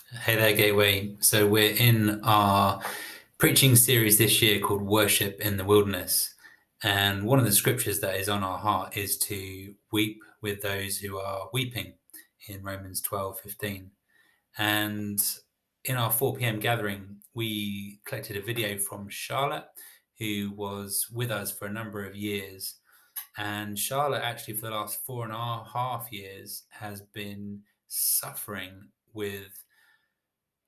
Hey there, Gateway. So we're in our preaching series this year called Worship in the Wilderness. And one of the scriptures that is on our heart is to weep with those who are weeping in Romans 12:15. And in our 4 p.m. gathering, we collected a video from Charlotte, who was with us for a number of years. And Charlotte, actually, for the last 4.5 years, has been suffering with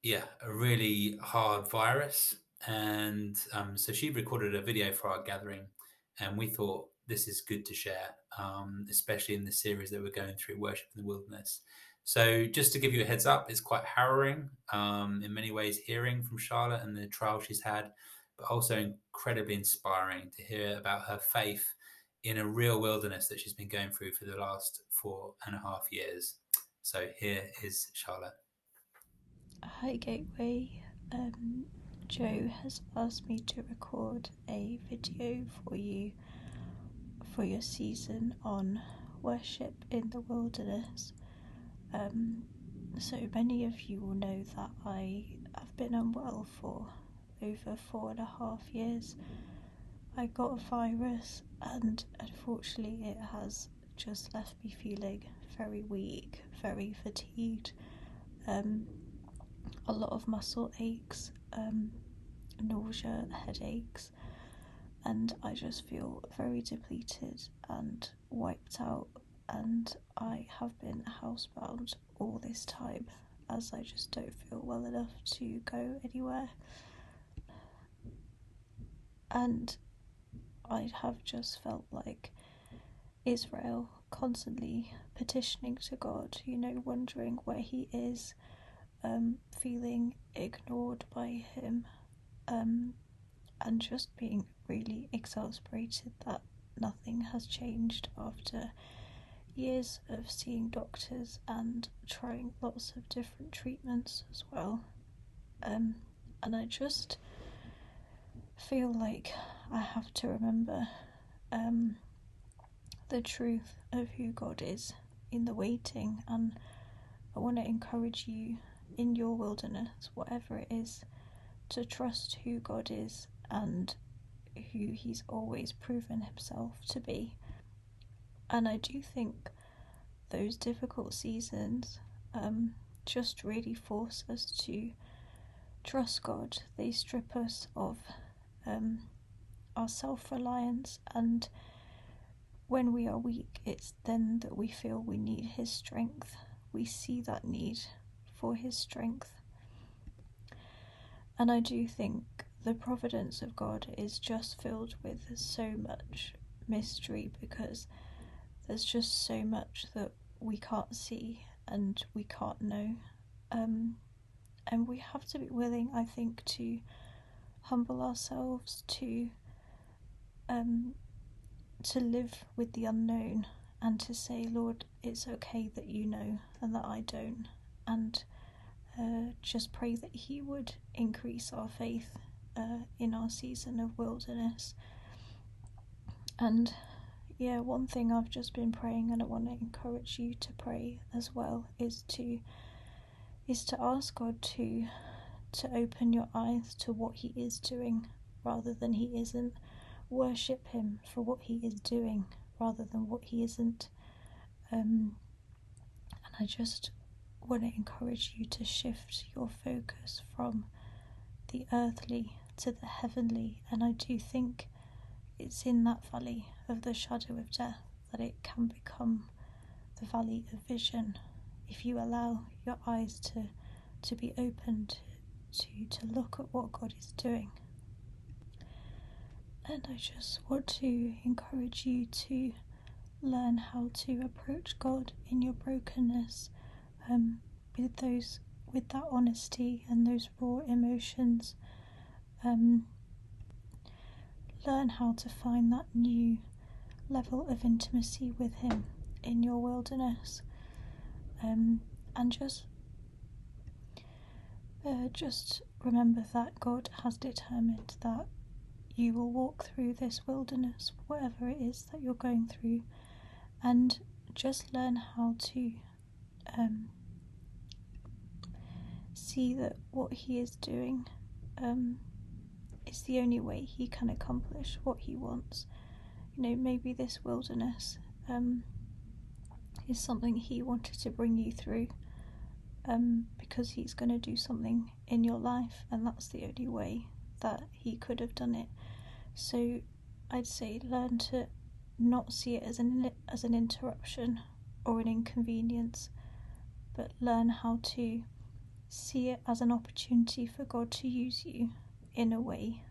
a really hard virus. And so she recorded a video for our gathering, and we thought this is good to share, especially in the series that we're going through, Worship in the Wilderness. So, just to give you a heads up, it's quite harrowing in many ways, hearing from Charlotte and the trial she's had, but also incredibly inspiring to hear about her faith in a real wilderness that she's been going through for the last 4.5 years. So, here is Charlotte. Hi, Gateway. Joe has asked me to record a video for you for your season on worship in the wilderness. So many of you will know that I have been unwell for over 4.5 years. I got a virus, and unfortunately, it has just left me feeling very weak, very fatigued. A lot of muscle aches, nausea, headaches, and I just feel very depleted and wiped out. And I have been housebound all this time as I just don't feel well enough to go anywhere. And I have just felt like Israel, constantly petitioning to God, wondering where He is, feeling ignored by Him, and just being really exasperated that nothing has changed after years of seeing doctors and trying lots of different treatments as well. And I just feel like I have to remember the truth of who God is in the waiting, and I want to encourage you in your wilderness, whatever it is, to trust who God is and who He's always proven Himself to be. And I do think those difficult seasons just really force us to trust God. They strip us of our self-reliance, and when we are weak, it's then that we feel we need His strength. We see that need for His strength. And I do think the providence of God is just filled with so much mystery, because there's just so much that we can't see and we can't know. And we have to be willing, I think, to humble ourselves, to live with the unknown, and to say, Lord, it's okay that you know and that I don't, and just pray that He would increase our faith in our season of wilderness. And one thing I've just been praying, and I want to encourage you to pray as well, is to ask God to open your eyes to what He is doing rather than He isn't. Worship Him for what He is doing rather than what He isn't. And I just want to encourage you to shift your focus from the earthly to the heavenly. And I do think it's in that valley of the shadow of death that it can become the valley of vision, if you allow your eyes to be opened to look at what God is doing. And I just want to encourage you to learn how to approach God in your brokenness, with that honesty and those raw emotions. Learn how to find that new level of intimacy with Him in your wilderness, and just remember that God has determined that you will walk through this wilderness, whatever it is that you're going through, and just learn how to see see that what he is doing is the only way he can accomplish what he wants. Maybe this wilderness is something he wanted to bring you through, because he's going to do something in your life, and that's the only way that he could have done it. So I'd say learn to not see it as an interruption or an inconvenience, but learn how to see it as an opportunity for God to use you in a way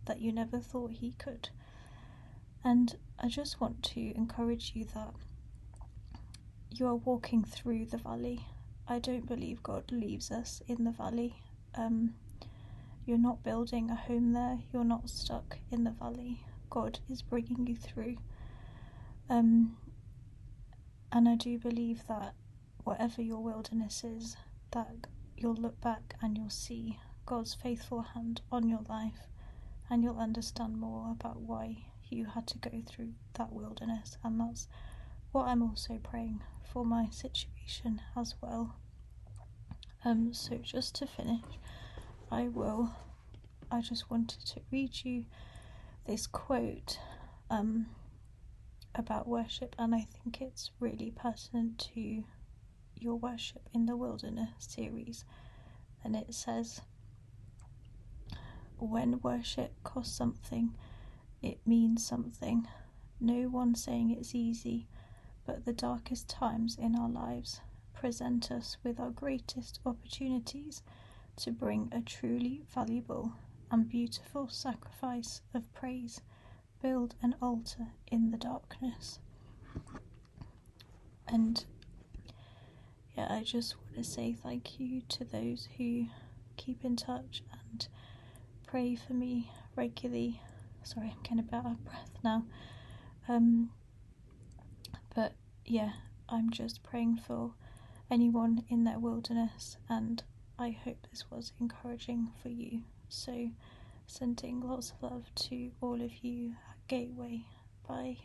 that you never thought he could. And I just want to encourage you that you are walking through the valley. I don't believe God leaves us in the valley. You're not building a home there. You're not stuck in the valley. God is bringing you through. And I do believe that whatever your wilderness is, that you'll look back and you'll see God's faithful hand on your life, and you'll understand more about why you had to go through that wilderness. And that's what I'm also praying for my situation as well. So just to finish, I just wanted to read you this quote about worship, and I think it's really pertinent to your Worship in the Wilderness series. And it says, "When worship costs something, it means something. No one saying it's easy, but the darkest times in our lives present us with our greatest opportunities to bring a truly valuable and beautiful sacrifice of praise, build an altar in the darkness." And I just want to say thank you to those who keep in touch and pray for me regularly. Sorry, I'm getting a bit out of breath now. But I'm just praying for anyone in their wilderness, and I hope this was encouraging for you. So sending lots of love to all of you at Gateway. Bye.